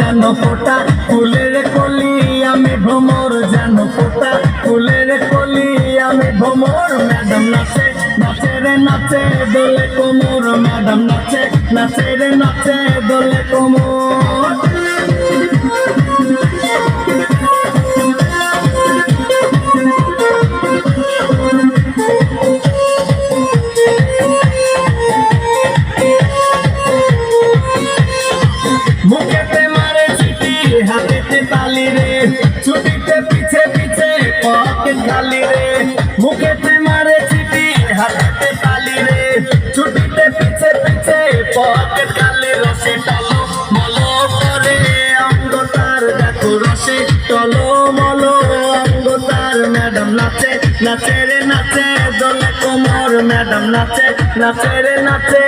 যেন ফোটা ফুলের কলি আমি ভ্রমর যেন ফোটা ফুলের কলি আমি ভ্রমর ম্যাডাম নাচে নাচে রে নাচে দোলে কোমর ম্যাডাম নাচে নাচে রে নাচে দোলে কোমর মুখেতে মারে চিঠি হাতেতে তালি রে ছুটিতে পিছে পিছে পকেট খালি রে মুখেতে মারে চিঠি হাতেতে তালি রে ছুটিতে পিছে পিছে পকেট খালি রসে টলো মলো করে অঙ্গ তার দেখো রসে টলো মলো অঙ্গ তার ম্যাডাম নাচে নাচে রে নাচে দোলে কোমর ম্যাডাম নাচে নাচে রে নাচে